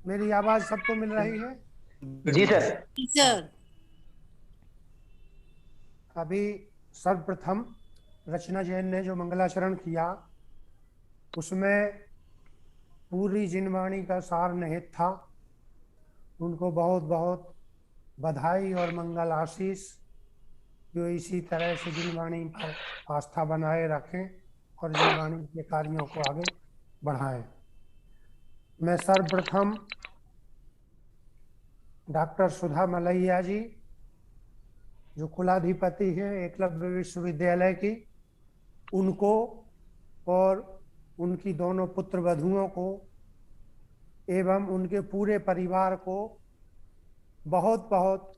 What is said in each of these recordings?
मेरी आवाज सबको मिल रही है? जी सर। सर। अभी सर्वप्रथम रचना जैन ने जो मंगलाचरण किया उसमें पूरी जिनवाणी का सार निहित था। उनको बहुत बहुत बधाई और मंगल आशीष। जो इसी तरह से जिनवाणी पर आस्था बनाए रखें और जिनवाणी के कार्यों को आगे बढ़ाएं। मैं सर्वप्रथम डॉक्टर सुधा मलैया जी, जो कुलाधिपति हैं एकलव्य विश्वविद्यालय की, उनको और उनकी दोनों पुत्र वधुओं को एवं उनके पूरे परिवार को बहुत बहुत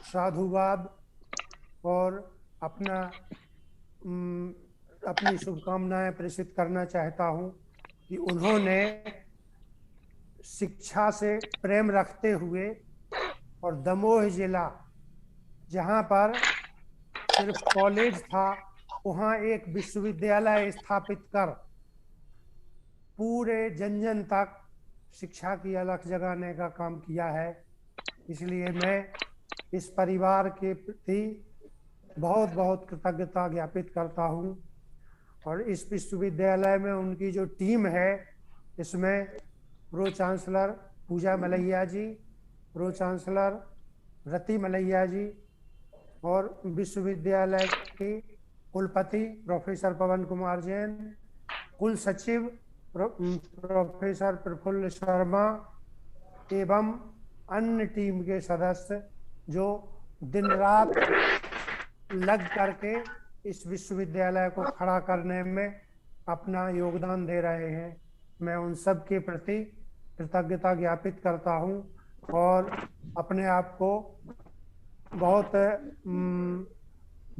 साधुवाद और अपना अपनी शुभकामनाएं प्रेषित करना चाहता हूं कि उन्होंने शिक्षा से प्रेम रखते हुए और दमोह जिला जहां पर सिर्फ कॉलेज था वहां एक विश्वविद्यालय स्थापित कर पूरे जन जन तक शिक्षा की अलख जगाने का काम किया है। इसलिए मैं इस परिवार के प्रति बहुत बहुत कृतज्ञता ज्ञापित करता हूं। और इस विश्वविद्यालय में उनकी जो टीम है, इसमें प्रो चांसलर पूजा मलैया जी, प्रो चांसलर रति मलैया जी और विश्वविद्यालय के कुलपति प्रोफेसर पवन कुमार जैन, कुल सचिव प्रोफेसर प्रफुल्ल शर्मा एवं अन्य टीम के सदस्य जो दिन रात लग करके इस विश्वविद्यालय को खड़ा करने में अपना योगदान दे रहे हैं। मैं उन सब के प्रति कृतज्ञता ज्ञापित करता हूं और अपने आप को बहुत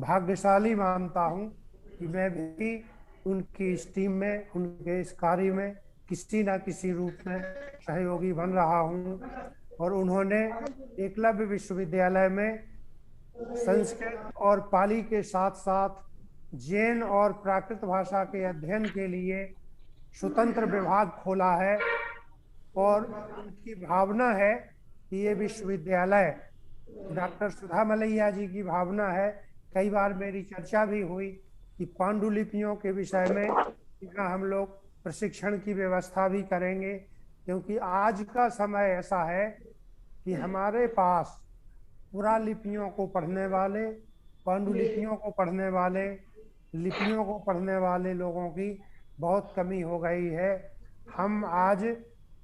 भाग्यशाली मानता हूं कि मैं भी उनकी इस टीम में, उनके इस कार्य में किसी न किसी रूप में सहयोगी बन रहा हूं। और उन्होंने एकलव्य विश्वविद्यालय में संस्कृत और पाली के साथ साथ जैन और प्राकृत भाषा के अध्ययन के लिए स्वतंत्र विभाग खोला है। और उनकी भावना है कि ये विश्वविद्यालय, डॉक्टर सुधा मलैया जी की भावना है, कई बार मेरी चर्चा भी हुई कि पांडुलिपियों के विषय में यहाँ हम लोग प्रशिक्षण की व्यवस्था भी करेंगे, क्योंकि आज का समय ऐसा है कि हमारे पास पुरालिपियों को पढ़ने वाले, पांडुलिपियों को पढ़ने वाले, लिपियों को पढ़ने वाले लोगों की बहुत कमी हो गई है। हम आज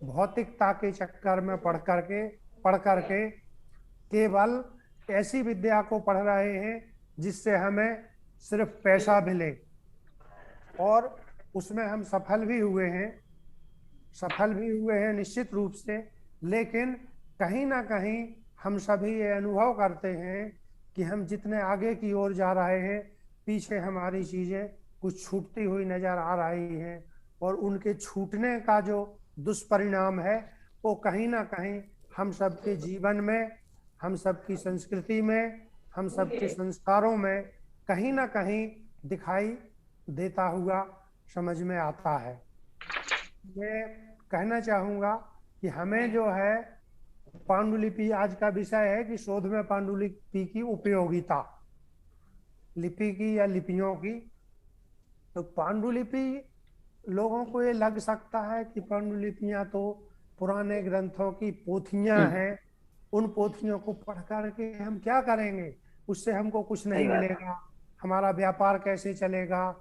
भौतिकता के चक्कर में पढ़ करके केवल ऐसी विद्या को पढ़ रहे हैं जिससे हमें सिर्फ पैसा मिले, और उसमें हम सफल भी हुए हैं निश्चित रूप से। लेकिन कहीं ना कहीं हम सभी ये अनुभव करते हैं कि हम जितने आगे की ओर जा रहे हैं, पीछे हमारी चीजें कुछ छूटती हुई नजर आ रही हैं। और उनके छूटने का जो दुष्परिणाम है वो कहीं ना कहीं हम सबके जीवन में, हम सबकी संस्कृति में, हम सबके संस्कारों में कहीं ना कहीं दिखाई देता हुआ समझ में आता है। मैं कहना चाहूँगा कि हमें जो है पांडुलिपि, आज का विषय है कि शोध में पांडुलिपि की उपयोगिता, लिपि की या लिपियों की। तो पांडुलिपि, लोगों को ये लग सकता है कि पांडुलिपियां तो पुराने ग्रंथों की पोथियां हैं, उन पोथियों को पढ़ करके हम क्या करेंगे, उससे हमको कुछ नहीं मिलेगा, हमारा व्यापार कैसे चलेगा।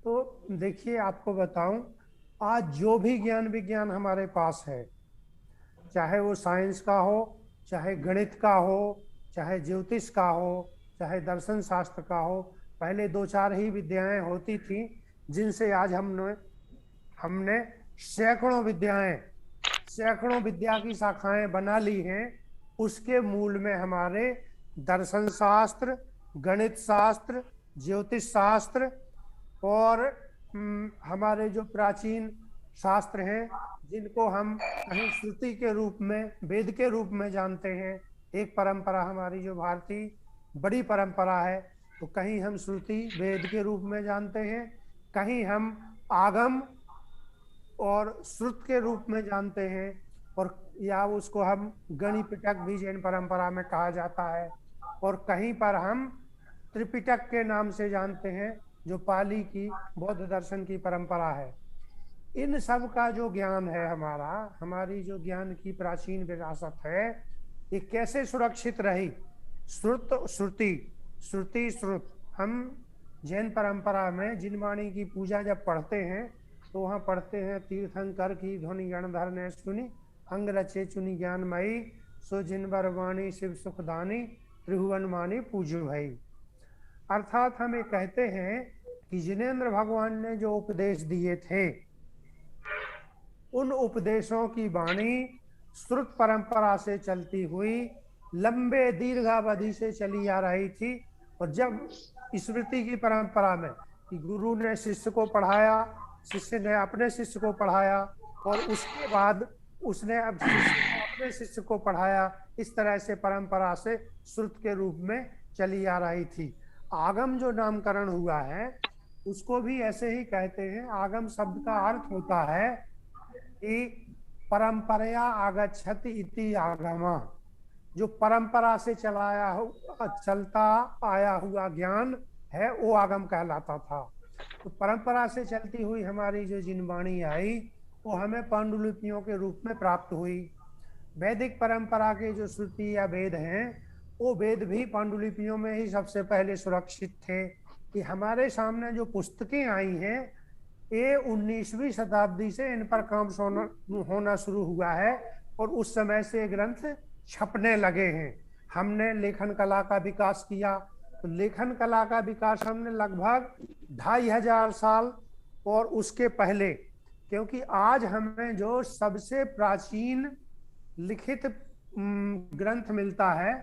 तो देखिए, आपको बताऊं, आज जो भी ज्ञान विज्ञान हमारे पास है, चाहे वो साइंस का हो, चाहे गणित का हो, चाहे ज्योतिष का हो, चाहे दर्शन शास्त्र का हो, पहले दो चार ही विद्याएं होती थी जिनसे आज हमने सैकड़ों विद्या की शाखाएं बना ली हैं। उसके मूल में हमारे दर्शन शास्त्र, गणित शास्त्र, ज्योतिष शास्त्र और हमारे जो प्राचीन शास्त्र हैं, जिनको हम कहीं श्रुति के रूप में, वेद के रूप में जानते हैं। एक परंपरा हमारी जो भारतीय बड़ी परंपरा है, तो कहीं हम श्रुति वेद के रूप में जानते हैं, कहीं हम आगम और श्रुत के रूप में जानते हैं। और या उसको हम गणिपिटक भी जैन परंपरा में कहा जाता है, और कहीं पर हम त्रिपिटक के नाम से जानते हैं, जो पाली की बौद्ध दर्शन की परंपरा है। इन सब का जो ज्ञान है हमारा, हमारी जो ज्ञान की प्राचीन विरासत है, ये कैसे सुरक्षित रही? श्रुत श्रुति, श्रुति श्रुत। हम जैन परंपरा में जिनवाणी की पूजा जब पढ़ते हैं तो वहाँ पढ़ते हैं, तीर्थंकर की ध्वनि गणधर ने सुनी, अंग रचे चुनी ज्ञानमयी, सो जिनवर वाणी शिव सुखदानी, त्रिभुवन मानी पूजो भई। अर्थात हम ये कहते हैं कि जिनेन्द्र भगवान ने जो उपदेश दिए थे, उन उपदेशों की वाणी श्रुत परंपरा से चलती हुई लंबे दीर्घावधि से चली आ रही थी। और जब स्मृति की परंपरा में कि गुरु ने शिष्य को पढ़ाया, शिष्य ने अपने शिष्य को पढ़ाया, और उसके बाद उसने अब अपने शिष्य को पढ़ाया, इस तरह से परंपरा से श्रुत के रूप में चली आ रही थी। आगम जो नामकरण हुआ है उसको भी ऐसे ही कहते हैं। आगम शब्द का अर्थ होता है कि परंपराया आगच्छति इति आगमा, जो परंपरा से चलता आया हुआ ज्ञान है वो आगम कहलाता था। तो परंपरा से चलती हुई हमारी जो जिनवाणी आई वो हमें पांडुलिपियों के रूप में प्राप्त हुई। वैदिक परंपरा के जो श्रुति या वेद हैं, वो वेद भी पांडुलिपियों में ही सबसे पहले सुरक्षित थे। कि हमारे सामने जो पुस्तकें आई हैं, ये 19वीं शताब्दी से इन पर काम होना शुरू हुआ है, और उस समय से ग्रंथ छपने लगे हैं। हमने लेखन कला का विकास किया, तो लेखन कला का विकास हमने लगभग 2500 साल और उसके पहले, क्योंकि आज हमें जो सबसे प्राचीन लिखित ग्रंथ मिलता है,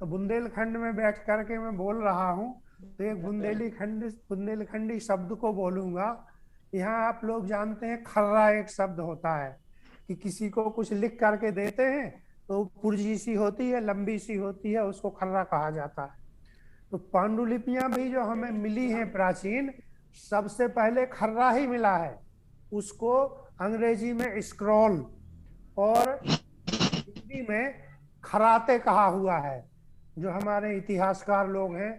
तो बुंदेलखंड में बैठ करके मैं बोल रहा हूँ तो एक बुंदेलखंडी शब्द को बोलूंगा। यहाँ आप लोग जानते हैं खर्रा एक शब्द होता है, कि किसी को कुछ लिख करके देते हैं तो पुर्जी सी होती है, लंबी सी होती है, उसको खर्रा कहा जाता है। तो पांडुलिपियां भी जो हमें मिली हैं प्राचीन, सबसे पहले खर्रा ही मिला है। उसको अंग्रेजी में स्क्रॉल और हिंदी में खराते कहा हुआ है। जो हमारे इतिहासकार लोग हैं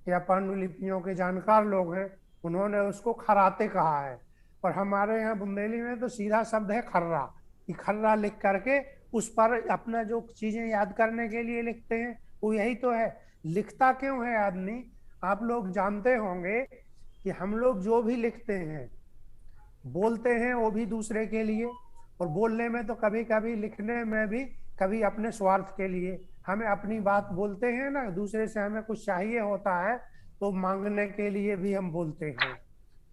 या पांडुलिपियों के जानकार लोग हैं, उन्होंने उसको खराते कहा है। पर हमारे यहाँ बुंदेली में तो सीधा शब्द है खर्रा, कि खर्रा लिख करके उस पर अपना जो चीजें याद करने के लिए लिखते हैं, वो यही तो है। लिखता क्यों है आदमी? आप लोग जानते होंगे कि हम लोग जो भी लिखते हैं, बोलते हैं वो भी दूसरे के लिए, और बोलने में तो कभी कभी, लिखने में भी कभी अपने स्वार्थ के लिए। हमें अपनी बात बोलते हैं ना, दूसरे से हमें कुछ चाहिए होता है तो मांगने के लिए भी हम बोलते हैं।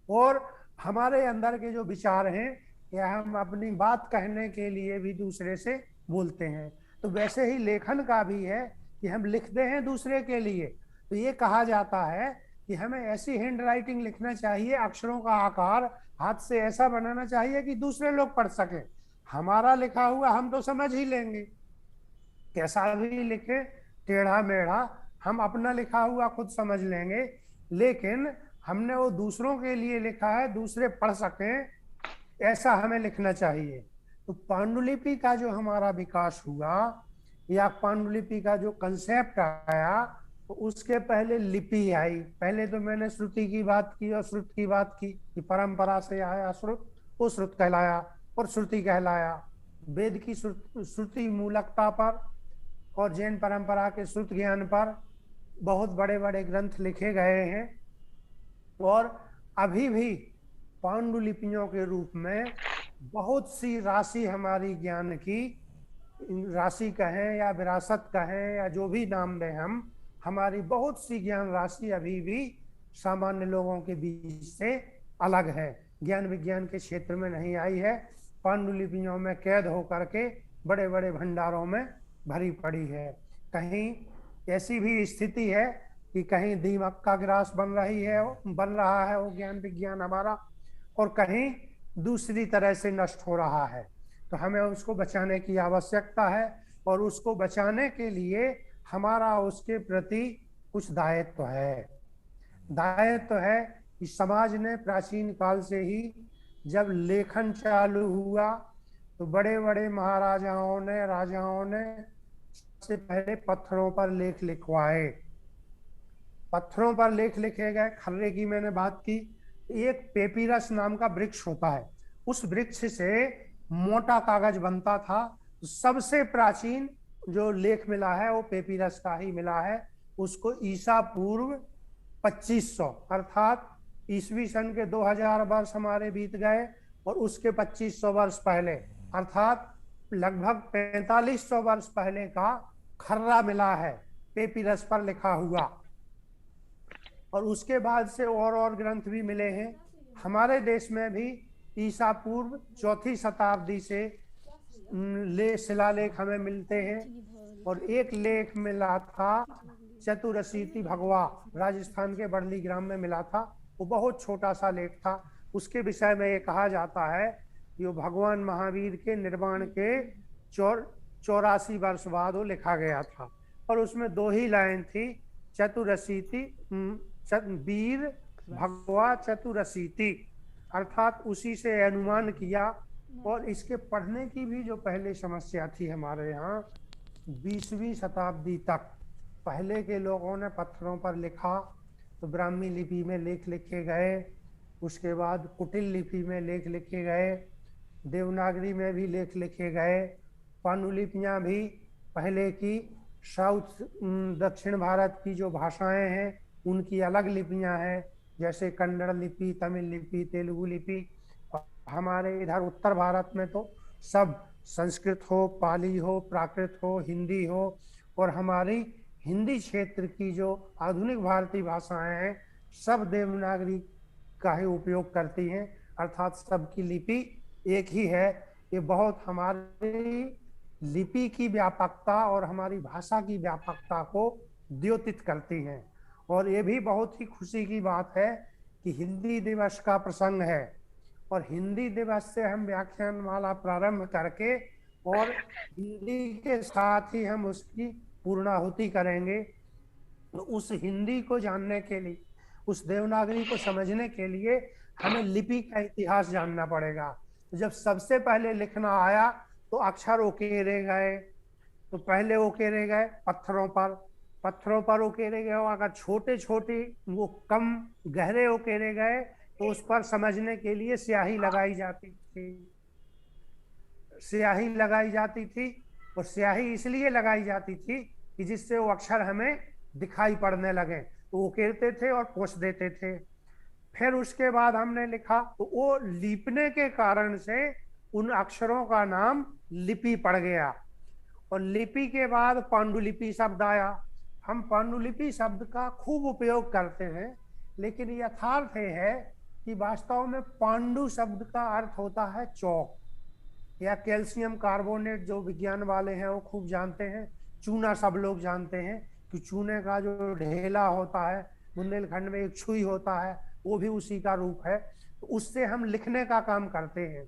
और हमारे अंदर के जो विचार हैं, या हम अपनी बात कहने के लिए भी दूसरे से बोलते हैं। तो वैसे ही लेखन का भी है कि हम लिखते हैं दूसरे के लिए। तो ये कहा जाता है कि हमें ऐसी हैंड राइटिंग लिखना चाहिए, अक्षरों का आकार हाथ से ऐसा बनाना चाहिए कि दूसरे लोग पढ़ सकें। हमारा लिखा हुआ हम तो समझ ही लेंगे, कैसा भी लिखे, टेढ़ा मेढ़ा, हम अपना लिखा हुआ खुद समझ लेंगे। लेकिन हमने वो दूसरों के लिए लिखा है, दूसरे पढ़ सकें, ऐसा हमें लिखना चाहिए। तो पांडुलिपि का जो हमारा विकास हुआ, या पांडुलिपि का जो कंसेप्ट आया, तो उसके पहले लिपि आई। पहले तो मैंने श्रुति की बात की और श्रुत की बात की, कि परंपरा से आया श्रुत, वो श्रुत कहलाया और श्रुति कहलाया। वेद की श्रुति मूलकता पर और जैन परंपरा के श्रुत ज्ञान पर बहुत बड़े बड़े ग्रंथ लिखे गए हैं, और अभी भी पांडुलिपियों के रूप में बहुत सी राशि हमारी ज्ञान की, राशि कहें या विरासत कहें या जो भी नाम दें हम, हमारी बहुत सी ज्ञान राशि अभी भी सामान्य लोगों के बीच से अलग है, ज्ञान विज्ञान के क्षेत्र में नहीं आई है। पांडुलिपियों में कैद होकर के बड़े बड़े भंडारों में भरी पड़ी है। कहीं ऐसी भी स्थिति है कि कहीं दीमक का ग्रास बन रहा है वो ज्ञान विज्ञान हमारा, और कहीं दूसरी तरह से नष्ट हो रहा है। तो हमें उसको बचाने की आवश्यकता है, और उसको बचाने के लिए हमारा उसके प्रति कुछ दायित्व है। दायित्व है कि समाज ने प्राचीन काल से ही जब लेखन चालू हुआ, तो बड़े बड़े महाराजाओं ने, राजाओं ने सबसे पहले पत्थरों पर लेख लिखवाए। पत्थरों पर लेख लिखे गए। खर्रे की मैंने बात की। एक पेपीरस नाम का वृक्ष होता है, उस वृक्ष से मोटा कागज बनता था। तो सबसे प्राचीन जो लेख मिला है वो पेपीरस का ही मिला है। उसको ईसा पूर्व 2500 अर्थात ईसवी सन के 2000 वर्ष हमारे बीत गए, और उसके 2500 वर्ष पहले अर्थात लगभग 4500 वर्ष पहले का खर्रा मिला है पेपीरस पर लिखा हुआ। और उसके बाद से और ग्रंथ भी मिले हैं। हमारे देश में भी ईसा पूर्व 4वीं शताब्दी से शिलालेख हमें मिलते हैं। और एक लेख मिला था चतुरशीति भगवा, राजस्थान के बड़ली ग्राम में मिला था। वो बहुत छोटा सा लेख था। उसके विषय में ये कहा जाता है कि वो भगवान महावीर के निर्वाण के 84 वर्ष बाद वो लिखा गया था। और उसमें 2 ही लाइन थी, चतुरशीति वीर भगवा चतुरशीति, अर्थात उसी से अनुमान किया। और इसके पढ़ने की भी जो पहले समस्या थी हमारे यहाँ, 20वीं शताब्दी तक पहले के लोगों ने पत्थरों पर लिखा। तो ब्राह्मी लिपि में लेख लिखे गए, उसके बाद कुटिल लिपि में लेख लिखे गए, देवनागरी में भी लेख लिखे गए। पांडुलिपियाँ भी पहले की साउथ दक्षिण भारत की जो भाषाएं हैं उनकी अलग लिपियां हैं, जैसे कन्नड़ लिपि, तमिल लिपि, तेलुगु लिपि। हमारे इधर उत्तर भारत में तो सब संस्कृत हो, पाली हो, प्राकृत हो, हिंदी हो। और हमारी हिंदी क्षेत्र की जो आधुनिक भारतीय भाषाएं हैं सब देवनागरी का ही उपयोग करती हैं, अर्थात सबकी लिपि एक ही है। ये बहुत हमारी लिपि की व्यापकता और हमारी भाषा की व्यापकता को द्योतित करती हैं। और ये भी बहुत ही खुशी की बात है कि हिंदी दिवस का प्रसंग है, और हिंदी दिवस से हम व्याख्यान माला प्रारंभ करके और हिंदी के साथ ही हम उसकी पूर्णाहुति करेंगे। तो उस हिंदी को जानने के लिए, उस देवनागरी को समझने के लिए हमें लिपि का इतिहास जानना पड़ेगा। तो जब सबसे पहले लिखना आया तो अक्षर उकेरे गए। तो पहले उकेरे गए पत्थरों पर उकेरे गए। और अगर छोटे छोटे वो कम गहरे उकेरे गए तो उस पर समझने के लिए स्याही लगाई जाती थी। और स्याही इसलिए लगाई जाती थी कि जिससे वो अक्षर हमें दिखाई पड़ने लगे। तो उकेरते थे और पोंछ देते थे। फिर उसके बाद हमने लिखा तो वो लीपने के कारण से उन अक्षरों का नाम लिपि पड़ गया। और लिपि के बाद पांडुलिपि शब्द आया। हम पांडुलिपि शब्द का खूब उपयोग करते हैं, लेकिन यथार्थ है कि वास्तव में पांडु शब्द का अर्थ होता है चौक या कैल्शियम कार्बोनेट। जो विज्ञान वाले हैं वो खूब जानते हैं। चूना सब लोग जानते हैं कि चूने का जो ढेला होता है, बुंदेलखंड में एक छुई होता है, वो भी उसी का रूप है। तो उससे हम लिखने का काम करते हैं।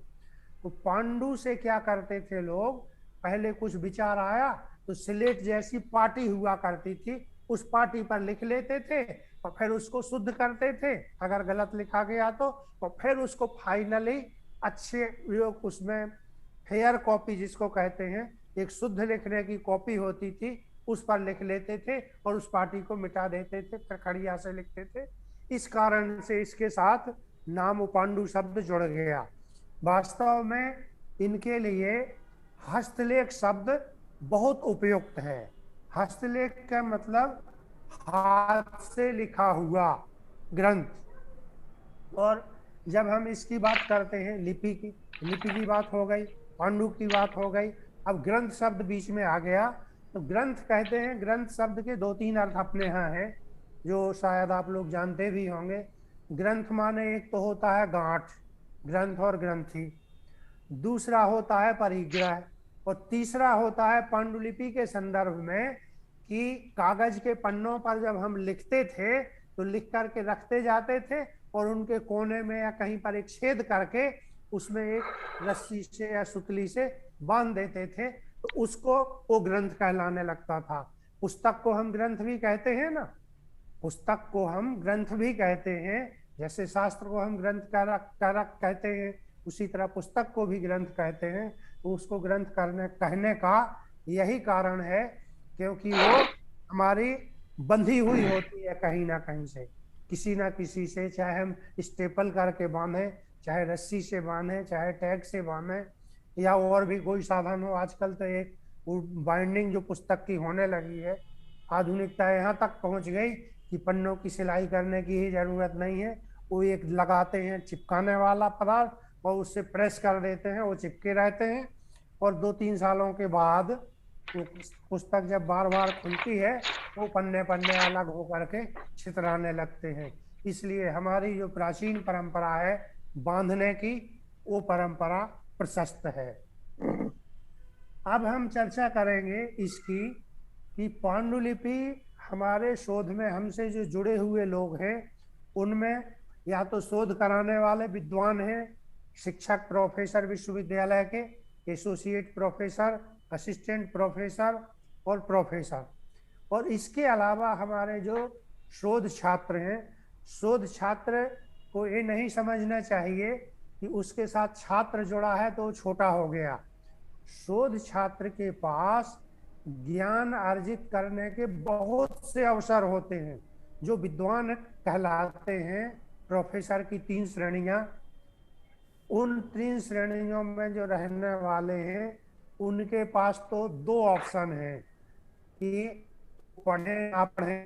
तो पांडु से क्या करते थे लोग, पहले कुछ विचार आया तो स्लेट जैसी पाटी हुआ करती थी, उस पाटी पर लिख लेते थे और फिर उसको शुद्ध करते थे। अगर गलत लिखा गया तो फिर उसको फाइनली अच्छे उसमें फेयर कॉपी जिसको कहते हैं, एक शुद्ध लिखने की कॉपी होती थी, उस पर लिख लेते थे और उस पाटी को मिटा देते थे, फिर खड़िया से लिखते थे। इस कारण से इसके साथ नाम पांडु शब्द जुड़ गया। वास्तव में इनके लिए हस्तलेख शब्द बहुत उपयुक्त है। हस्तलेख का मतलब हाथ से लिखा हुआ ग्रंथ। और जब हम इसकी बात करते हैं लिपि की बात हो गई, पांडु की बात हो गई, अब ग्रंथ शब्द बीच में आ गया। तो ग्रंथ कहते हैं, ग्रंथ शब्द के 2-3 अर्थ अपने यहाँ हैं जो शायद आप लोग जानते भी होंगे। ग्रंथ माने एक तो होता है गांठ, ग्रंथ और ग्रंथि, दूसरा होता है परिग्रह, और तीसरा होता है पांडुलिपि के संदर्भ में कि कागज के पन्नों पर जब हम लिखते थे तो लिख करके रखते जाते थे और उनके कोने में या कहीं पर एक छेद करके उसमें एक रस्सी से या सुतली से बांध देते थे, तो उसको वो ग्रंथ कहलाने लगता था। पुस्तक को हम ग्रंथ भी कहते हैं ना, पुस्तक को हम ग्रंथ भी कहते हैं। जैसे शास्त्र को हम ग्रंथ कहते हैं, उसी तरह पुस्तक को भी ग्रंथ कहते हैं। तो उसको ग्रंथ करने कहने का यही कारण है, क्योंकि वो हमारी बंधी हुई होती है कहीं ना कहीं से, किसी ना किसी से, चाहे हम स्टेपल करके बांधे, चाहे रस्सी से बांधे, चाहे टैग से बांधे, या और भी कोई साधन हो। आजकल तो एक बाइंडिंग जो पुस्तक की होने लगी है, आधुनिकता यहाँ तक पहुंच गई कि पन्नों की सिलाई करने की ही जरूरत नहीं है। वो एक लगाते हैं चिपकाने वाला पदार्थ और उससे प्रेस कर देते हैं, वो चिपके रहते हैं, और 2-3 सालों के बाद वो पुस्तक जब बार बार खुलती है वो पन्ने पन्ने अलग होकर के छितराने लगते हैं। इसलिए हमारी जो प्राचीन परंपरा है बांधने की, वो परंपरा प्रशस्त है। अब हम चर्चा करेंगे इसकी कि पांडुलिपि हमारे शोध में हमसे जो जुड़े हुए लोग हैं उनमें या तो शोध कराने वाले विद्वान हैं, शिक्षक, प्रोफेसर विश्वविद्यालय के, एसोसिएट प्रोफेसर, असिस्टेंट प्रोफेसर और प्रोफेसर, और इसके अलावा हमारे जो शोध छात्र हैं, शोध छात्र को ये नहीं समझना चाहिए कि उसके साथ छात्र जुड़ा है तो छोटा हो गया। शोध छात्र के पास ज्ञान अर्जित करने के बहुत से अवसर होते हैं। जो विद्वान कहलाते हैं, प्रोफेसर की 3 श्रेणियां, उन 3 श्रेणियों में जो रहने वाले हैं उनके पास तो 2 ऑप्शन हैं कि पढ़े ना पढ़े,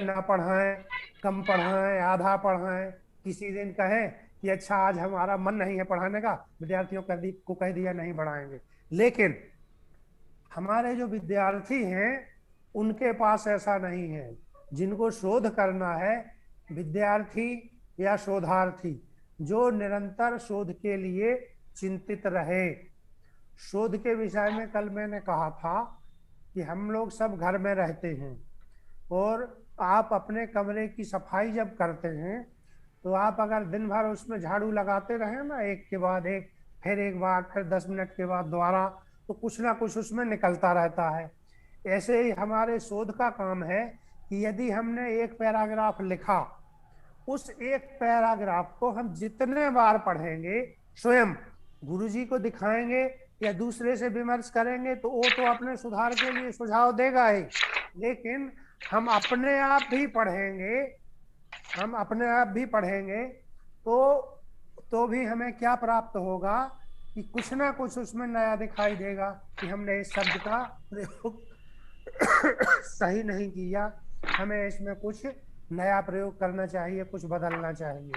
ना पढ़ाएं, कम पढ़ाएं, आधा पढ़ाएं। किसी दिन कहें कि अच्छा आज हमारा मन नहीं है पढ़ाने का, विद्यार्थियों को कह दिया नहीं पढ़ाएंगे। लेकिन हमारे जो विद्यार्थी हैं उनके पास ऐसा नहीं है। जिनको शोध करना है, विद्यार्थी या शोधार्थी जो निरंतर शोध के लिए चिंतित रहे। शोध के विषय में कल मैंने कहा था कि हम लोग सब घर में रहते हैं और आप अपने कमरे की सफाई जब करते हैं तो आप अगर दिन भर उसमें झाड़ू लगाते रहे ना, एक के बाद एक, फिर एक बार, फिर 10 मिनट के बाद दोबारा, तो कुछ ना कुछ उसमें निकलता रहता है। ऐसे ही हमारे शोध का काम है कि यदि हमने एक पैराग्राफ लिखा, उस एक पैराग्राफ को हम जितने बार पढ़ेंगे, स्वयं गुरुजी को दिखाएंगे या दूसरे से विमर्श करेंगे तो वो तो अपने सुधार के लिए सुझाव देगा ही, लेकिन हम अपने आप भी पढ़ेंगे, हम अपने आप भी पढ़ेंगे तो भी हमें क्या प्राप्त होगा कि कुछ ना कुछ उसमें नया दिखाई देगा कि हमने इस शब्द का प्रयोग सही नहीं किया, हमें इसमें कुछ नया प्रयोग करना चाहिए, कुछ बदलना चाहिए।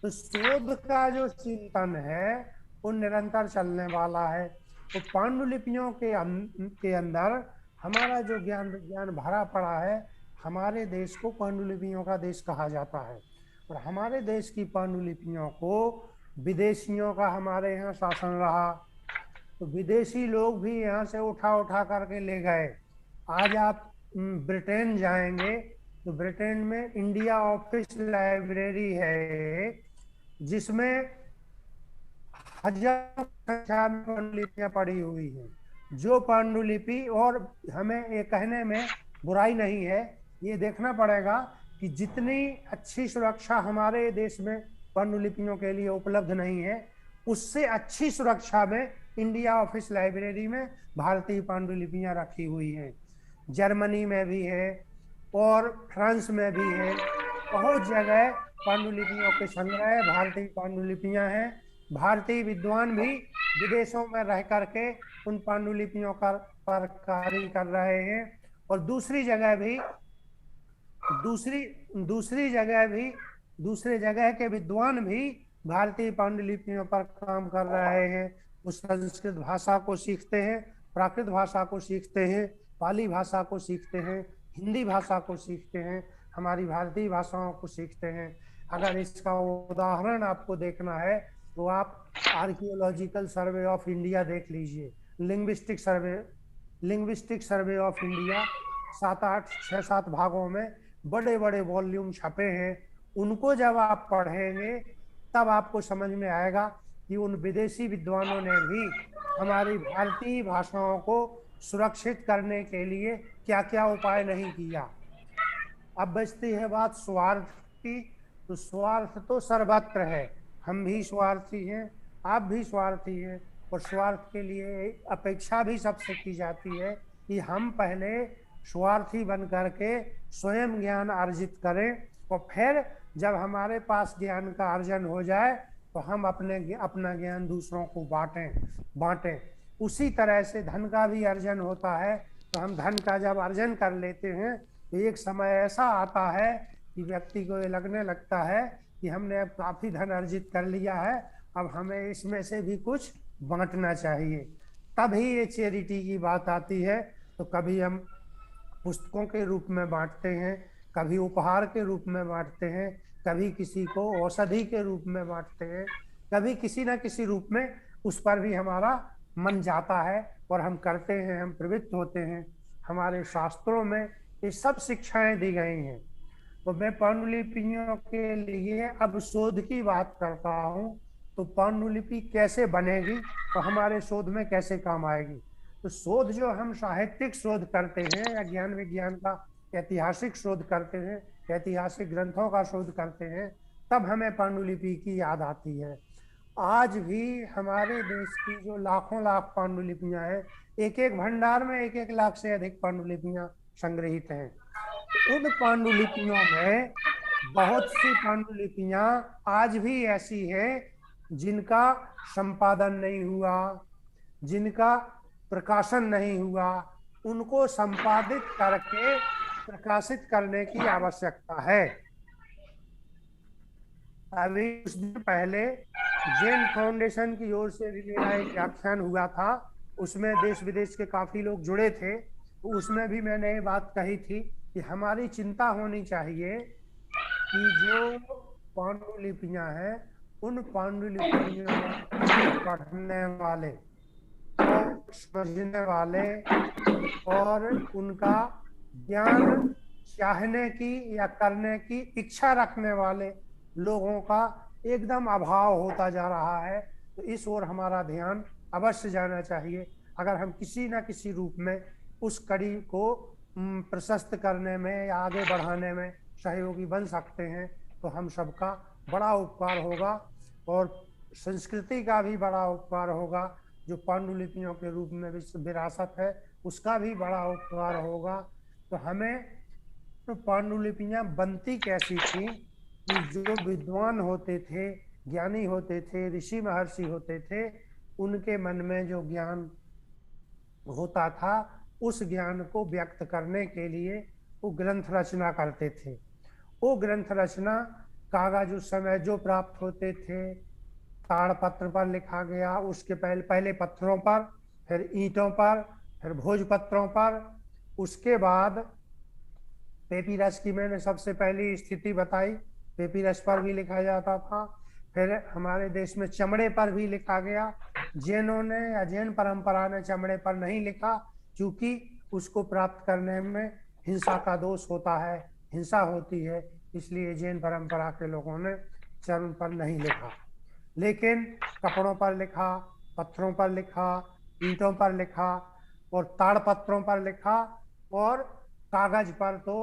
तो शोध का जो चिंतन है वो निरंतर चलने वाला है। तो पांडुलिपियों के अंदर हमारा जो ज्ञान भरा पड़ा है, हमारे देश को पांडुलिपियों का देश कहा जाता है, और हमारे देश की पांडुलिपियों को विदेशियों का हमारे यहाँ शासन रहा, तो विदेशी लोग भी यहाँ से उठा उठा करके ले गए। आज आप ब्रिटेन जाएंगे तो ब्रिटेन में इंडिया ऑफिस लाइब्रेरी है जिसमें हजार संख्या में पांडुलिपियां पड़ी हुई हैं। जो पांडुलिपि, और हमें ये कहने में बुराई नहीं है, ये देखना पड़ेगा कि जितनी अच्छी सुरक्षा हमारे देश में पांडुलिपियों के लिए उपलब्ध नहीं है, उससे अच्छी सुरक्षा में इंडिया ऑफिस लाइब्रेरी में भारतीय पांडुलिपियां रखी हुई हैं। जर्मनी में भी है और फ्रांस में भी है, बहुत जगह पांडुलिपियों के संग्रह, भारतीय पांडुलिपियां हैं। भारतीय विद्वान भी विदेशों में रह करके उन पांडुलिपियों पर कार्य कर रहे हैं, और दूसरी जगह के विद्वान भी भारतीय पांडुलिपियों पर काम कर रहे हैं। वो संस्कृत भाषा को सीखते हैं, प्राकृत भाषा को सीखते हैं, पाली भाषा को सीखते हैं, हिंदी भाषा को सीखते हैं, हमारी भारतीय भाषाओं को सीखते हैं। अगर इसका उदाहरण आपको देखना है तो आप आर्कियोलॉजिकल सर्वे ऑफ इंडिया देख लीजिए, लिंग्विस्टिक सर्वे ऑफ इंडिया, 6-7 भागों में बड़े बड़े वॉल्यूम छपे हैं। उनको जब आप पढ़ेंगे तब आपको समझ में आएगा कि उन विदेशी विद्वानों ने भी हमारी भारतीय भाषाओं को सुरक्षित करने के लिए क्या क्या उपाय नहीं किया। अब बचती है बात स्वार्थ की, तो स्वार्थ तो सर्वत्र है, हम भी स्वार्थी हैं, आप भी स्वार्थी हैं, और स्वार्थ के लिए अपेक्षा भी सबसे की जाती है कि हम पहले स्वार्थी बन करके स्वयं ज्ञान अर्जित करें, और फिर जब हमारे पास ज्ञान का अर्जन हो जाए तो हम अपना ज्ञान दूसरों को बांटें। उसी तरह से धन का भी अर्जन होता है। तो हम धन का जब अर्जन कर लेते हैं तो एक समय ऐसा आता है कि व्यक्ति को ये लगने लगता है कि हमने अब काफी धन अर्जित कर लिया है, अब हमें इसमें से भी कुछ बांटना चाहिए। तभी ये चैरिटी की बात आती है। तो कभी हम पुस्तकों के रूप में बांटते हैं, कभी उपहार के रूप में बांटते हैं, कभी किसी को औषधि के रूप में बांटते हैं, कभी किसी न किसी रूप में उस पर भी हमारा मन जाता है और हम करते हैं, हम प्रवृत्त होते हैं। हमारे शास्त्रों में ये सब शिक्षाएं दी गई हैं। तो मैं पांडुलिपियों के लिए अब शोध की बात करता हूँ। तो पांडुलिपि कैसे बनेगी तो हमारे शोध में कैसे काम आएगी। तो शोध जो हम साहित्यिक शोध करते हैं या ज्ञान विज्ञान का ऐतिहासिक शोध करते हैं, ऐतिहासिक ग्रंथों का शोध करते हैं, तब हमें पांडुलिपि की याद आती है। आज भी हमारे देश की जो लाखों लाख पांडुलिपियां हैं, एक एक भंडार में एक एक लाख से अधिक पांडुलिपियां संग्रहित हैं। उन पांडुलिपियों में बहुत सी पांडुलिपियां आज भी ऐसी हैं जिनका संपादन नहीं हुआ, जिनका प्रकाशन नहीं हुआ। उनको संपादित करके प्रकाशित करने की आवश्यकता है। अभी कुछ दिन पहले जैन फाउंडेशन की ओर से भी मेरा एक व्याख्यान हुआ था, उसमें देश विदेश के काफी लोग जुड़े थे। तो उसमें भी मैंने ये बात कही थी कि हमारी चिंता होनी चाहिए कि जो पांडुलिपियां हैं, उन पांडुलिपियों को पढ़ने वाले और समझने वाले और उनका ज्ञान चाहने की या करने की इच्छा रखने वाले लोगों का एकदम अभाव होता जा रहा है। तो इस ओर हमारा ध्यान अवश्य जाना चाहिए। अगर हम किसी न किसी रूप में उस कड़ी को प्रशस्त करने में या आगे बढ़ाने में सहयोगी बन सकते हैं तो हम सबका बड़ा उपकार होगा, और संस्कृति का भी बड़ा उपकार होगा। जो पांडुलिपियों के रूप में विरासत है उसका भी बड़ा उपकार होगा। तो हमें तो पांडुलिपियां बनती कैसी थी कि जो विद्वान होते थे, ज्ञानी होते थे, ऋषि महर्षि होते थे, उनके मन में जो ज्ञान होता था उस ज्ञान को व्यक्त करने के लिए वो ग्रंथ रचना करते थे। वो ग्रंथ रचना कागज उस समय जो प्राप्त होते थे, ताड़पत्र पर लिखा गया, उसके पहले पत्थरों पर, फिर ईंटों पर, फिर भोजपत्रों पर, उसके बाद पेपीरस की मैंने सबसे पहली स्थिति बताई, पेपीरस पर भी लिखा जाता था। फिर हमारे देश में चमड़े पर भी लिखा गया। जैनों ने या जैन परंपरा ने चमड़े पर नहीं लिखा, क्योंकि उसको प्राप्त करने में हिंसा का दोष होता है, हिंसा होती है, इसलिए जैन परंपरा के लोगों ने चर्म पर नहीं लिखा। लेकिन कपड़ों पर लिखा, पत्थरों पर लिखा, ईंटों पर लिखा और ताड़पत्रों पर लिखा, और कागज पर तो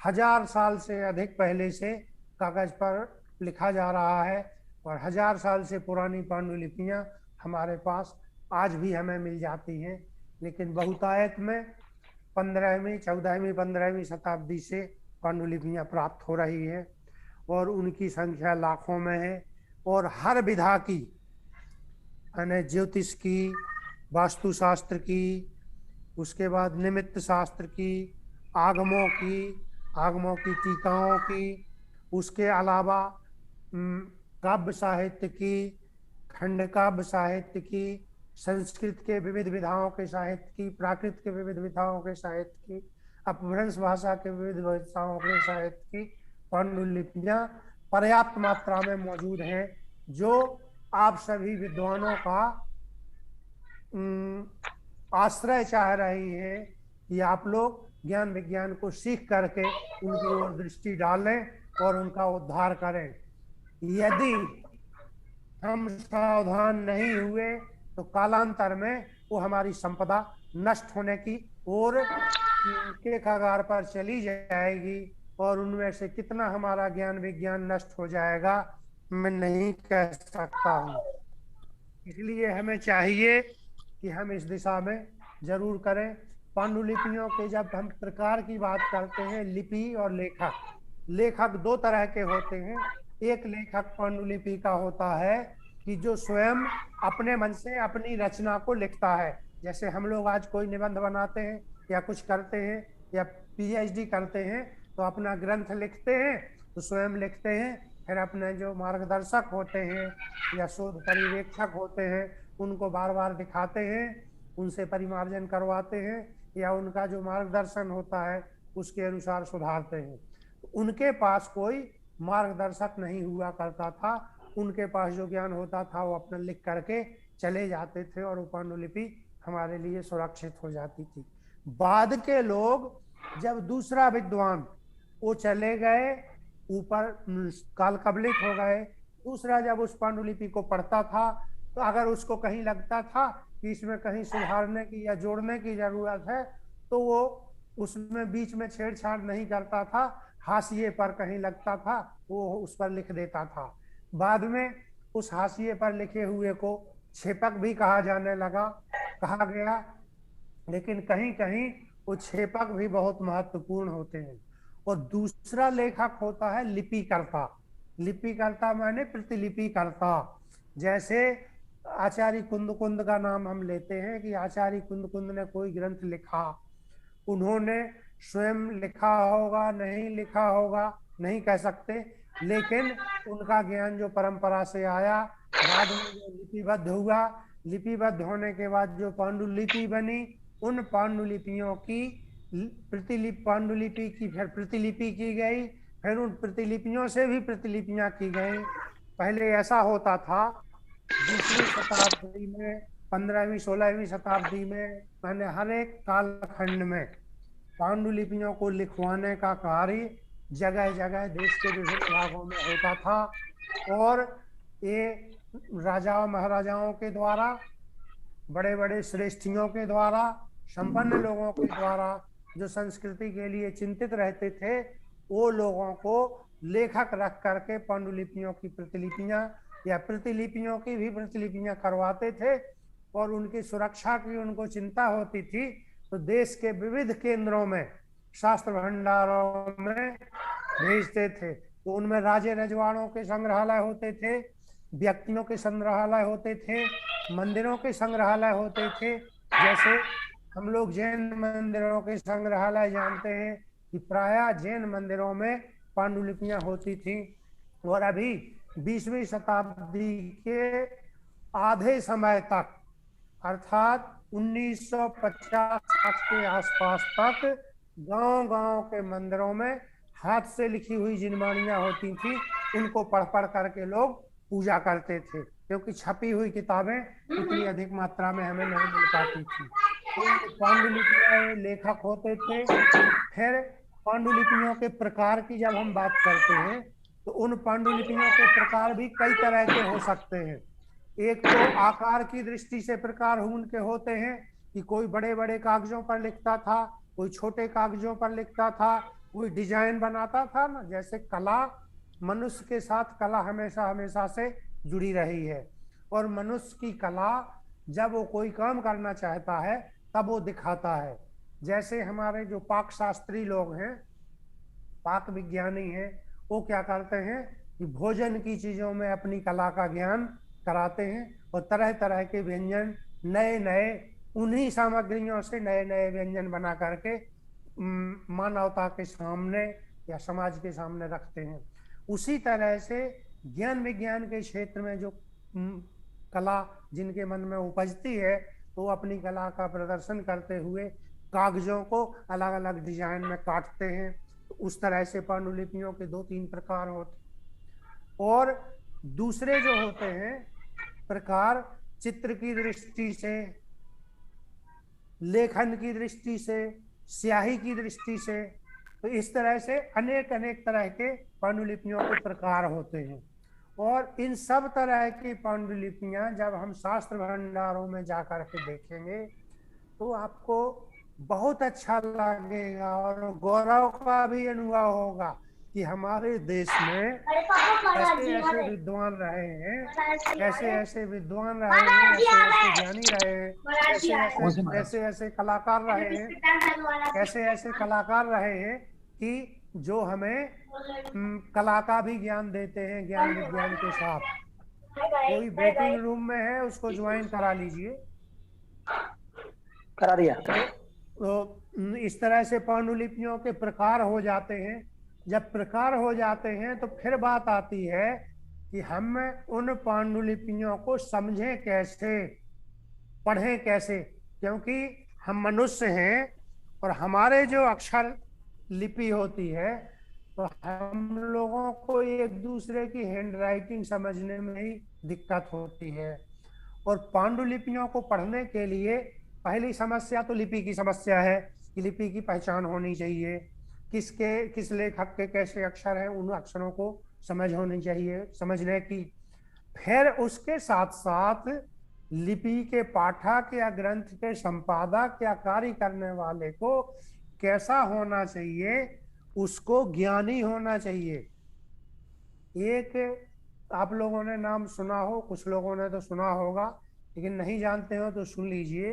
1000 साल से अधिक पहले से कागज पर लिखा जा रहा है। और 1000 साल से पुरानी पांडुलिपियां हमारे पास आज भी हमें मिल जाती हैं। लेकिन बहुतायत में 15वीं 14वीं 15वीं शताब्दी से पांडुलिपियां प्राप्त हो रही हैं, और उनकी संख्या लाखों में है। और हर विधा की, यानी ज्योतिष की, वास्तुशास्त्र की, उसके बाद निमित्त शास्त्र की, आगमों की टीकाओं की, उसके अलावा काव्य साहित्य की, खंड काव्य साहित्य की, संस्कृत के विविध विधाओं के साहित्य की, प्राकृत के विविध विधाओं के साहित्य की, अपभ्रंश भाषा के विविध भाषाओं के साहित्य की पांडुलिपियां पर्याप्त मात्रा में मौजूद हैं, जो आप सभी विद्वानों का आश्रय चाह रही है कि आप लोग ज्ञान विज्ञान को सीख करके उनकी ओर दृष्टि डालें और उनका उद्धार करें। यदि हम सावधान नहीं हुए तो कालांतर में वो हमारी संपदा नष्ट होने की ओर के कगार पर चली जाएगी, और उनमें से कितना हमारा ज्ञान विज्ञान नष्ट हो जाएगा मैं नहीं कह सकता हूँ। इसलिए हमें चाहिए कि हम इस दिशा में जरूर करें। पांडुलिपियों के जब हम प्रकार की बात करते हैं, लिपि और लेखक, लेखक दो तरह के होते हैं। एक लेखक पांडुलिपि का होता है कि जो स्वयं अपने मन से अपनी रचना को लिखता है। जैसे हम लोग आज कोई निबंध बनाते हैं या कुछ करते हैं या पीएचडी करते हैं, तो अपना ग्रंथ लिखते हैं, तो स्वयं लिखते हैं, फिर अपने जो मार्गदर्शक होते हैं या शोध पर्यवेक्षक होते हैं उनको बार बार दिखाते हैं, उनसे परिमार्जन करवाते हैं या उनका जो मार्गदर्शन होता है उसके अनुसार सुधारते हैं। तो उनके पास कोई मार्गदर्शक नहीं हुआ करता था, उनके पास जो ज्ञान होता था वो अपना लिख करके चले जाते थे और वो पांडुलिपि हमारे लिए सुरक्षित हो जाती थी। बाद के लोग जब दूसरा विद्वान वो चले गए, ऊपर काल कबलित हो गए, दूसरा जब उस पांडुलिपि को पढ़ता था तो अगर उसको कहीं लगता था कि इसमें कहीं सुधारने की या जोड़ने की जरूरत है, तो वो उसमें बीच में छेड़छाड़ नहीं करता था, हाशिए पर कहीं लगता था वो उस पर लिख देता था। बाद में उस हाशिए पर लिखे हुए को छेपक भी कहा जाने लगा, कहा गया, लेकिन कहीं कहीं वो छेपक भी बहुत महत्वपूर्ण होते हैं। और दूसरा लेखक होता है लिपिकर्ता। लिपिकर्ता माने प्रतिलिपि करता। जैसे आचार्य कुंद का नाम हम लेते हैं कि आचार्य कुंद ने कोई ग्रंथ लिखा, उन्होंने स्वयं लिखा होगा नहीं लिखा होगा नहीं कह सकते, लेकिन उनका ज्ञान जो परंपरा से आया, बाद में जो लिपिबद्ध हुआ, लिपिबद्ध होने के बाद जो पांडुलिपि बनी, उन पांडुलिपियों की पांडुलिपि की फिर प्रतिलिपि की गई, फिर उन प्रतिलिपियों से भी प्रतिलिपियां की गई। पहले ऐसा होता था 20वीं शताब्दी में, 15वीं 16वीं शताब्दी में, मैंने हर एक कालखंड में पांडुलिपियों को लिखवाने का कार्य जगह जगह देश के विभिन्न भागों में होता था। और ये राजाओं महाराजाओं के द्वारा, बड़े बड़े श्रेष्ठियों के द्वारा, संपन्न लोगों के द्वारा, जो संस्कृति के लिए चिंतित रहते थे, वो लोगों को लेखक रख करके पांडुलिपियों की प्रतिलिपियां या प्रतिलिपियों की भी प्रतिलिपियां करवाते थे। और उनकी सुरक्षा की उनको चिंता होती थी, तो देश के विविध केंद्रों में, शास्त्र भंडारों में भेजते थे। तो उनमें राजे रजवाड़ों के संग्रहालय होते थे, व्यक्तियों के संग्रहालय होते थे, मंदिरों के संग्रहालय होते थे। जैसे हम लोग जैन मंदिरों के संग्रहालय जानते हैं कि प्रायः जैन मंदिरों में पांडुलिपियां होती थी। और अभी 20वीं शताब्दी के आधे समय तक, अर्थात 1950-60 के आसपास तक, गांव-गांव के मंदिरों में हाथ से लिखी हुई जिनबाणियां होती थी, उनको पढ़ पढ़ करके लोग पूजा करते थे, क्योंकि छपी हुई किताबें उतनी अधिक मात्रा में हमें नहीं मिल पाती थी। तो पांडुलिपियां लेखक होते थे। फिर पांडुलिपियों के प्रकार की जब हम बात करते हैं, तो उन पांडुलिपियों के प्रकार भी कई तरह के हो सकते हैं। एक तो आकार की दृष्टि से प्रकार उनके होते हैं कि कोई बड़े बड़े कागजों पर लिखता था, कोई छोटे कागजों पर लिखता था, कोई डिजाइन बनाता था ना। जैसे कला, मनुष्य के साथ कला हमेशा हमेशा से जुड़ी रही है, और मनुष्य की कला जब वो कोई काम करना चाहता है तब वो दिखाता है। जैसे हमारे जो पाक शास्त्री लोग हैं, पाक विज्ञानी हैं, वो क्या करते हैं कि भोजन की चीजों में अपनी कला का ज्ञान कराते हैं, और तरह तरह के व्यंजन, नए नए, उन्हीं सामग्रियों से नए नए व्यंजन बना करके मानवता के सामने या समाज के सामने रखते हैं। उसी तरह से ज्ञान विज्ञान के क्षेत्र में जो कला जिनके मन में उपजती है, तो वो अपनी कला का प्रदर्शन करते हुए कागजों को अलग अलग डिजाइन में काटते हैं। तो उस तरह से पांडुलिपियों के 2-3 प्रकार होते। और दूसरे जो होते हैं प्रकार, चित्र की दृष्टि से, लेखन की दृष्टि से, स्याही की दृष्टि से, तो इस तरह से अनेक अनेक तरह के पांडुलिपियों के प्रकार होते हैं। और इन सब तरह की पांडुलिपियां जब हम शास्त्र भंडारों में जाकर के देखेंगे, तो आपको बहुत अच्छा लगेगा और गौरव का भी अनुभव होगा कि हमारे देश में ऐसे ऐसे विद्वान रहे हैं, ऐसे ऐसे विद्वान रहे हैं, ऐसे ऐसे ज्ञानी रहे हैं, ऐसे ऐसे कलाकार रहे हैं, ऐसे ऐसे कलाकार रहे हैं कि जो हमें कला का भी ज्ञान देते हैं, ज्ञान विज्ञान के साथ। कोई वेटिंग रूम में है, उसको ज्वाइन करा लीजिए। करा दिया। तो इस तरह से पांडुलिपियों के प्रकार हो जाते हैं। जब प्रकार हो जाते हैं तो फिर बात आती है कि हम उन पांडुलिपियों को समझें कैसे, पढ़ें कैसे, क्योंकि हम मनुष्य हैं और हमारे जो अक्षर लिपि होती है तो हम लोगों को एक दूसरे की हैंड राइटिंग समझने में ही दिक्कत होती है। और पांडुलिपियों को पढ़ने के लिए पहली समस्या तो लिपि की समस्या है कि लिपि की पहचान होनी चाहिए, किस लेखक के कैसे अक्षर हैं, उन अक्षरों को समझ होनी चाहिए, समझने की। फिर उसके साथ साथ लिपि के पाठक या ग्रंथ के संपादक या कार्य करने वाले को कैसा होना चाहिए, उसको ज्ञानी होना चाहिए। एक आप लोगों ने नाम सुना हो, कुछ लोगों ने तो सुना होगा, लेकिन नहीं जानते हो तो सुन लीजिए।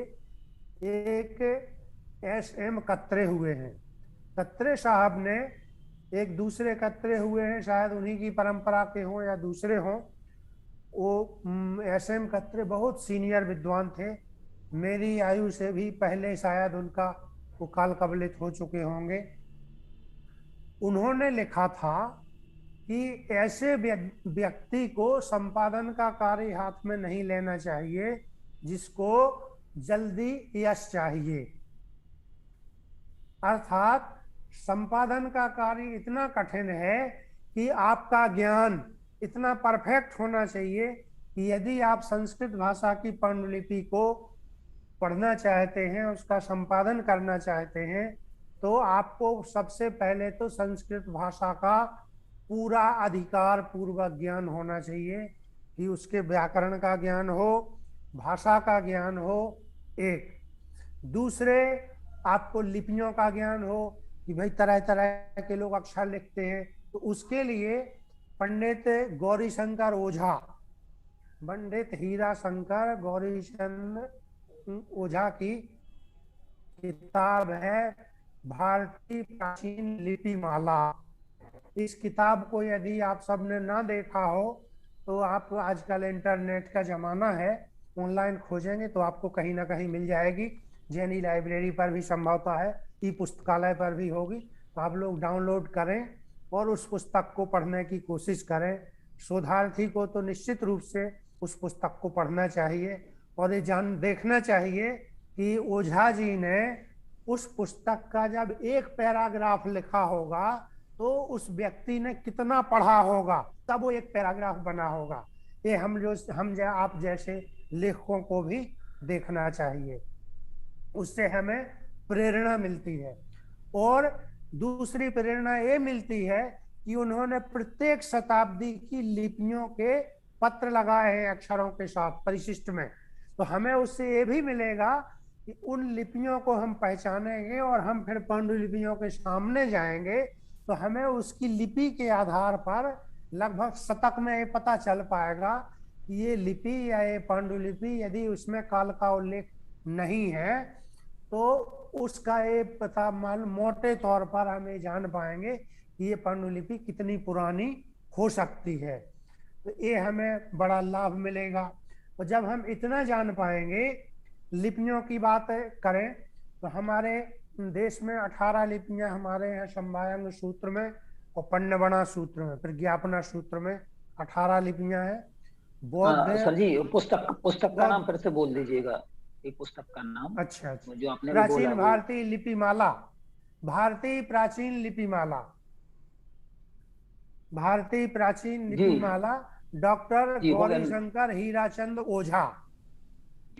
एक एस.एम. कत्रे हुए हैं। कत्रे साहब ने, एक दूसरे कत्रे हुए हैं, शायद उन्हीं की परंपरा के हों या दूसरे हों। वो एस.एम. कत्रे बहुत सीनियर विद्वान थे, मेरी आयु से भी पहले शायद उनका वो काल कबलित हो चुके होंगे। उन्होंने लिखा था कि ऐसे व्यक्ति को संपादन का कार्य हाथ में नहीं लेना चाहिए जिसको जल्दी यश चाहिए। अर्थात संपादन का कार्य इतना कठिन है कि आपका ज्ञान इतना परफेक्ट होना चाहिए कि यदि आप संस्कृत भाषा की पांडुलिपि को पढ़ना चाहते हैं, उसका संपादन करना चाहते हैं, तो आपको सबसे पहले तो संस्कृत भाषा का पूरा अधिकार पूर्वक ज्ञान होना चाहिए कि उसके व्याकरण का ज्ञान हो, भाषा का ज्ञान हो। एक दूसरे, आपको लिपियों का ज्ञान हो कि भाई तरह तरह के लोग अक्षर लिखते हैं, तो उसके लिए पंडित गौरी शंकर ओझा, पंडित हीरा शंकर गौरी चंद ओझा की किताब है भारतीय प्राचीन लिपि माला। इस किताब को यदि आप सबने ना देखा हो तो आप, आजकल इंटरनेट का जमाना है, ऑनलाइन खोजेंगे तो आपको कहीं ना कहीं मिल जाएगी। जैनी लाइब्रेरी पर भी संभवतः है, ई पुस्तकालय पर भी होगी, तो आप लोग डाउनलोड करें और उस पुस्तक को पढ़ने की कोशिश करें। शोधार्थी को तो निश्चित रूप से उस पुस्तक को पढ़ना चाहिए और ये देखना चाहिए कि ओझा जी ने उस पुस्तक का जब एक पैराग्राफ लिखा होगा तो उस व्यक्ति ने कितना पढ़ा होगा, तब वो एक पैराग्राफ बना होगा। ये हम आप जैसे लेखकों को भी देखना चाहिए, उससे हमें प्रेरणा मिलती है। और दूसरी प्रेरणा ये मिलती है कि उन्होंने प्रत्येक शताब्दी की लिपियों के पत्र लगाए हैं अक्षरों के साथ परिशिष्ट में, तो हमें उससे ये भी मिलेगा कि उन लिपियों को हम पहचानेंगे और हम फिर पांडुलिपियों के सामने जाएंगे तो हमें उसकी लिपि के आधार पर लगभग शतक में ये पता चल पाएगा कि ये लिपि या ये पांडुलिपि यदि उसमें काल का उल्लेख नहीं है तो उसका ये पता मालूम, मोटे तौर पर हम ये जान पाएंगे कि ये पांडुलिपि कितनी पुरानी हो सकती है। तो ये हमें बड़ा लाभ मिलेगा। और जब हम इतना जान पाएंगे, लिपियों की बात करें तो हमारे देश में 18 लिपियां हमारे यहाँ समवायंग सूत्र में और पण्यवणा सूत्र में, प्रज्ञापना सूत्र में 18 लिपियां हैं। बौद्ध, सर जी पुस्तक का नाम फिर से बोल दीजिएगा, एक पुस्तक का नाम। अच्छा, जो आपने भी बोला प्राचीन भारतीय लिपिमाला, भारतीय प्राचीन लिपिमाला, भारतीय प्राचीन लिपिमाला, डॉक्टर गौरी शंकर हीराचंद ओझा,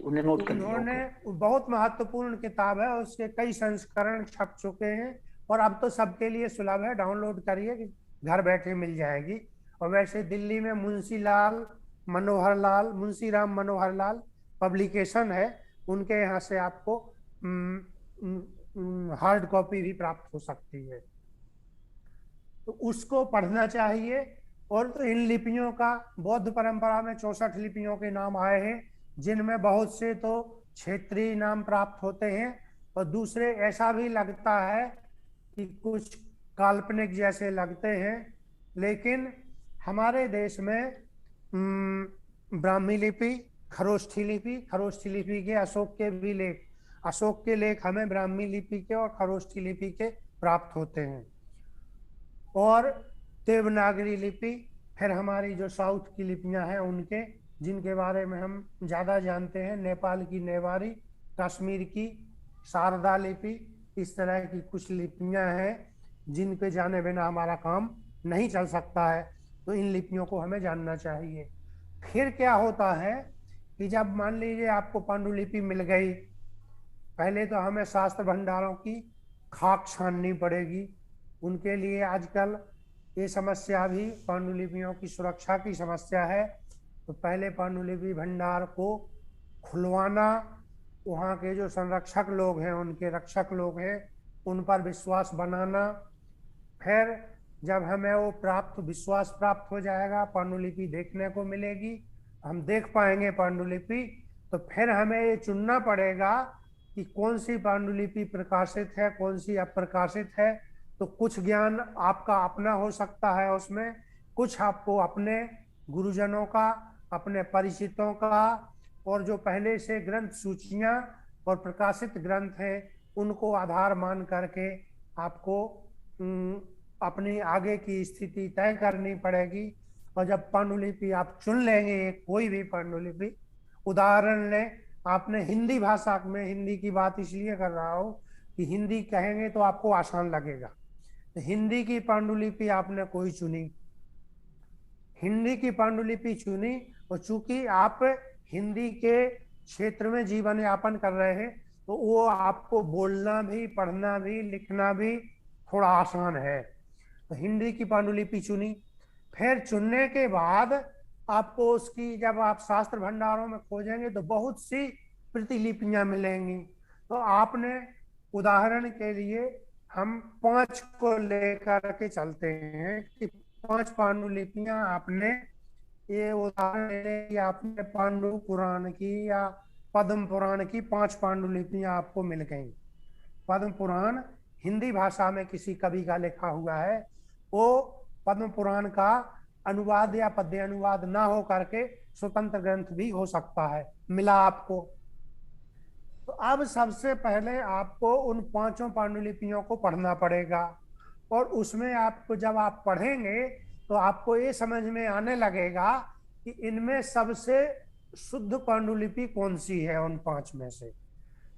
उन्हें नोट कर लिया। उन्होंने बहुत महत्वपूर्ण किताब है, उसके कई संस्करण छप चुके हैं और अब तो सबके लिए सुलभ है, डाउनलोड करिए कि घर बैठे मिल जाएगी। और वैसे दिल्ली में मुंशी राम मनोहर लाल पब्लिकेशन है, उनके यहाँ से आपको हार्ड कॉपी भी प्राप्त हो सकती है। तो उसको पढ़ना चाहिए। और तो इन लिपियों का बौद्ध परंपरा में 64 लिपियों के नाम आए हैं, जिनमें बहुत से तो क्षेत्रीय नाम प्राप्त होते हैं और दूसरे ऐसा भी लगता है कि कुछ काल्पनिक जैसे लगते हैं। लेकिन हमारे देश में ब्राह्मी लिपि, खरोष्ठी लिपि के अशोक के भी लेख, अशोक के लेख हमें ब्राह्मी लिपि के और खरोष्ठी लिपि के प्राप्त होते हैं। और देवनागरी लिपि, फिर हमारी जो साउथ की लिपियां हैं उनके, जिनके बारे में हम ज़्यादा जानते हैं, नेपाल की नेवारी, कश्मीर की शारदा लिपि, इस तरह की कुछ लिपियां हैं जिन पे जाने बिना हमारा काम नहीं चल सकता है। तो इन लिपियों को हमें जानना चाहिए। फिर क्या होता है कि जब मान लीजिए आपको पांडुलिपि मिल गई, पहले तो हमें शास्त्र भंडारों की खाक छाननी पड़ेगी। उनके लिए आजकल ये समस्या भी, पांडुलिपियों की सुरक्षा की समस्या है। तो पहले पांडुलिपि भंडार को खुलवाना, वहाँ के जो संरक्षक लोग हैं, उनके रक्षक लोग हैं, उन पर विश्वास बनाना। फिर जब हमें वो विश्वास प्राप्त हो जाएगा, पांडुलिपि देखने को मिलेगी, हम देख पाएंगे पांडुलिपि, तो फिर हमें ये चुनना पड़ेगा कि कौन सी पांडुलिपि प्रकाशित है, कौन सी अप्रकाशित है। तो कुछ ज्ञान आपका अपना हो सकता है उसमें, कुछ आपको अपने गुरुजनों का, अपने परिचितों का, और जो पहले से ग्रंथ सूचियां और प्रकाशित ग्रंथ हैं उनको आधार मान करके आपको अपनी आगे की स्थिति तय करनी पड़ेगी। और जब पांडुलिपि आप चुन लेंगे, कोई भी पांडुलिपि, उदाहरण लें, आपने हिंदी भाषा में, हिंदी की बात इसलिए कर रहा हूँ कि हिंदी कहेंगे तो आपको आसान लगेगा। तो हिंदी की पांडुलिपि आपने कोई चुनी, हिंदी की पांडुलिपि चुनी, और चूंकि आप हिंदी के क्षेत्र में जीवन यापन कर रहे हैं तो वो आपको बोलना भी, पढ़ना भी, लिखना भी थोड़ा आसान है। तो हिंदी की पांडुलिपि चुनी। फिर चुनने के बाद आपको उसकी, जब आप शास्त्र भंडारों में खोजेंगे तो बहुत सी प्रतिलिपियां मिलेंगी। तो आपने, उदाहरण के लिए हम 5 को लेकर के चलते हैं कि 5 पांडुलिपियां आपने, ये उदाहरण ले लें कि आपने पांडु पुराण की या पद्म पुराण की 5 पांडुलिपियां आपको मिल गई। पद्म पुराण हिंदी भाषा में किसी कवि का लिखा हुआ है, वो पद्म पुराण का अनुवाद या पद्य अनुवाद ना हो करके स्वतंत्र ग्रंथ भी हो सकता है, मिला आपको। तो अब सबसे पहले आपको उन 5 पांडुलिपियों को पढ़ना पड़ेगा, और उसमें आपको, जब आप पढ़ेंगे तो आपको ये समझ में आने लगेगा कि इनमें सबसे शुद्ध पांडुलिपि कौन सी है। उन 5 में से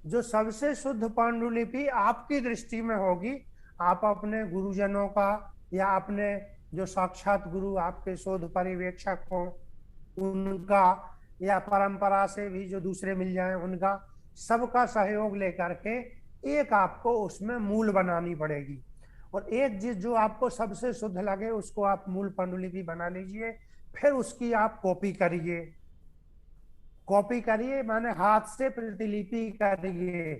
जो सबसे शुद्ध पांडुलिपि आपकी दृष्टि में होगी, आप अपने गुरुजनों का या अपने जो साक्षात गुरु आपके शोध पर्यवेक्षक हो उनका, या परंपरा से भी जो दूसरे मिल जाए उनका, सबका सहयोग लेकर के एक आपको उसमें मूल बनानी पड़ेगी। और एक चीज जो आपको सबसे शुद्ध लगे उसको आप मूल पांडुलिपि बना लीजिए। फिर उसकी आप कॉपी करिए, कॉपी करिए माने हाथ से प्रतिलिपि करिए।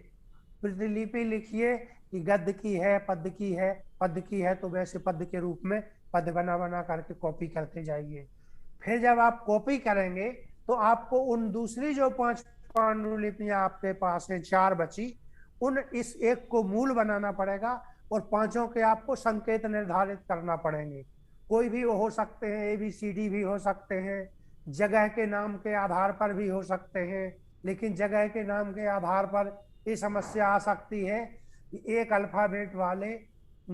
प्रतिलिपि लिखिए कि गद्य की है, पद्य की है, पद्य की है तो वैसे पद्य के रूप में पद्य बना बना करके कॉपी करते जाइए। फिर जब आप कॉपी करेंगे तो आपको उन दूसरी जो 5 पांडुलिपियां आपके पास हैं, 4 बची, उन इस एक को मूल बनाना पड़ेगा, और 5 के आपको संकेत निर्धारित करना पड़ेंगे। कोई भी हो सकते हैं, ABCD भी हो सकते हैं, जगह के नाम के आधार पर भी हो सकते हैं। लेकिन जगह के नाम के आधार पर ये समस्या आ सकती है कि एक अल्फाबेट वाले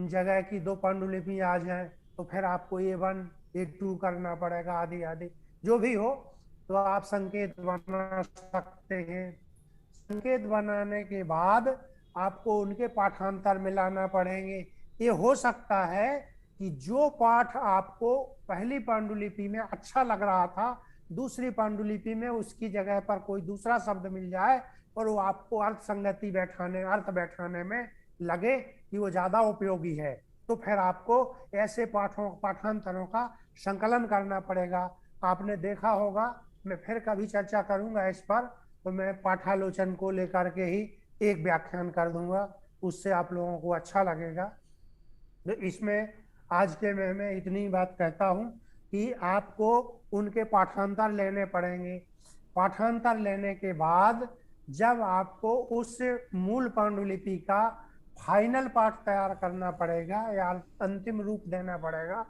जगह की 2 पांडुलिपि आ जाए, तो फिर आपको A1 A2 करना पड़ेगा, आदि आदि जो भी हो। तो आप संकेत बना सकते हैं। संकेत बनाने के बाद आपको उनके पाठांतर मिलाना पड़ेंगे। ये हो सकता है कि जो पाठ आपको पहली पांडुलिपि में अच्छा लग रहा था, दूसरी पांडुलिपि में उसकी जगह पर कोई दूसरा शब्द मिल जाए और वो आपको अर्थ बैठाने में लगे कि वो ज्यादा उपयोगी है। तो फिर आपको ऐसे पाठांतरों का संकलन करना पड़ेगा। आपने देखा होगा, मैं फिर कभी चर्चा करूंगा इस पर, तो मैं पाठालोचन को लेकर के ही एक व्याख्यान कर दूंगा, उससे आप लोगों को अच्छा लगेगा। तो इसमें आज के मैं इतनी बात कहता हूँ कि आपको उनके पाठांतर लेने पड़ेंगे। पाठांतर लेने के बाद जब आपको उस मूल पांडुलिपि का फाइनल पाठ तैयार करना पड़ेगा या अंतिम रूप देना पड़ेगा,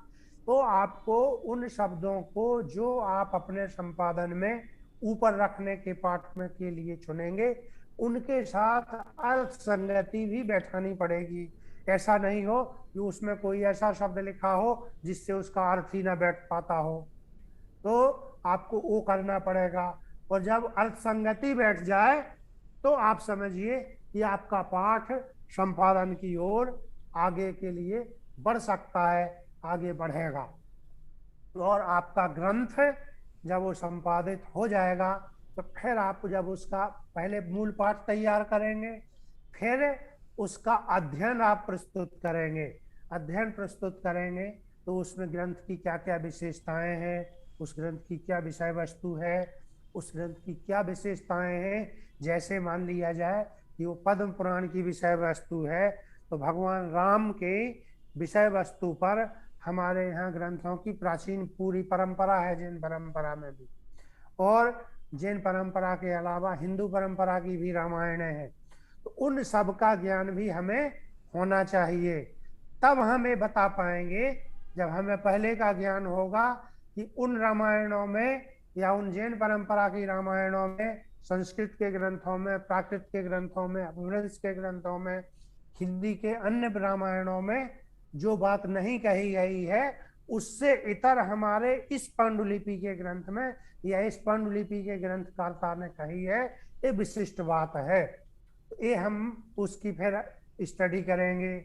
तो आपको उन शब्दों को जो आप अपने संपादन में ऊपर रखने के पाठ में के लिए चुनेंगे, उनके साथ अर्थ संगति भी बैठानी पड़ेगी। ऐसा नहीं हो कि उसमें कोई ऐसा शब्द लिखा हो जिससे उसका अर्थ ही ना बैठ पाता हो, तो आपको वो करना पड़ेगा। और जब अर्थ संगति बैठ जाए तो आप समझिए कि आपका पाठ संपादन की ओर आगे के लिए बढ़ सकता है, आगे बढ़ेगा। और आपका ग्रंथ जब वो संपादित हो जाएगा तो फिर आप जब उसका पहले मूल पाठ तैयार करेंगे, फिर उसका अध्ययन आप प्रस्तुत करेंगे। अध्ययन प्रस्तुत करेंगे तो उसमें ग्रंथ की क्या क्या विशेषताएं हैं, उस ग्रंथ की क्या विषय वस्तु है, उस ग्रंथ की क्या विशेषताएं हैं। जैसे मान लिया जाए कि वो पद्म पुराण की विषय वस्तु है, तो भगवान राम के विषय वस्तु पर हमारे यहाँ ग्रंथों की प्राचीन पूरी परंपरा है, जैन परंपरा में भी, और जैन परंपरा के अलावा हिंदू परंपरा की भी रामायण है। तो उन सब का ज्ञान भी हमें होना चाहिए, तब हमें बता पाएंगे। जब हमें पहले का ज्ञान होगा कि उन रामायणों में या उन जैन परंपरा की रामायणों में, संस्कृत के ग्रंथों में, प्राकृत के ग्रंथों में, अपभ्रंश के ग्रंथों में, हिंदी के अन्य रामायणों में जो बात नहीं कही गई है, उससे इतर हमारे इस पांडुलिपि के ग्रंथ में या इस पांडुलिपि के ग्रंथकर्ता ने कही है, ये विशिष्ट बात है। ये हम उसकी फिर स्टडी करेंगे।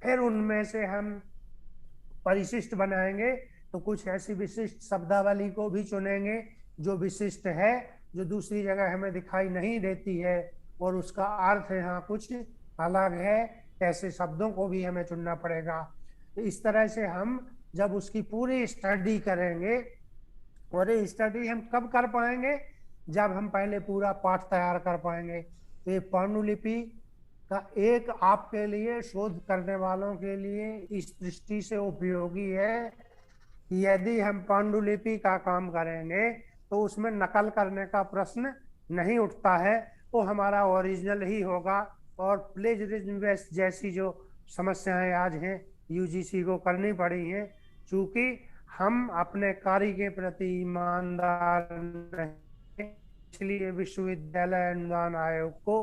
फिर उनमें से हम परिशिष्ट बनाएंगे, तो कुछ ऐसी विशिष्ट शब्दावली को भी चुनेंगे जो विशिष्ट है, जो दूसरी जगह हमें दिखाई नहीं देती है और उसका अर्थ यहाँ कुछ अलग है। ऐसे शब्दों को भी हमें चुनना पड़ेगा। तो इस तरह से हम जब उसकी पूरी स्टडी करेंगे, और ये स्टडी हम कब कर पाएंगे, जब हम पहले पूरा पाठ तैयार कर पाएंगे। तो ये पांडुलिपि का एक आपके लिए, शोध करने वालों के लिए इस दृष्टि से उपयोगी है कि यदि हम पांडुलिपि का काम करेंगे तो उसमें नकल करने का प्रश्न नहीं उठता है, वो हमारा ओरिजिनल ही होगा। और प्लेजरिज्म जैसी जो समस्याएं आज हैं यूजीसी को करनी पड़ी हैं, चूंकि हम अपने कार्य के प्रति ईमानदार नहीं, इसलिए विश्वविद्यालय अनुदान आयोग को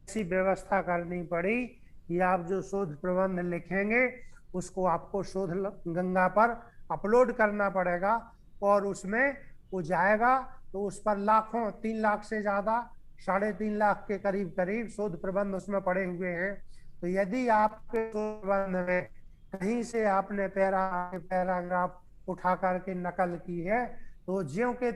ऐसी व्यवस्था करनी पड़ी कि आप जो शोध प्रबंध लिखेंगे उसको आपको शोध गंगा पर अपलोड करना पड़ेगा, और उसमें वो जाएगा तो उस पर लाखों, 3 लाख से ज्यादा, 3.5 लाख के करीब करीब शोध प्रबंध उसमें पड़े हुए हैं। तो यदि आपके शोध प्रबंध में कहीं से आपने पैराग्राफ उठा करके नकल की है, तो ज्यों के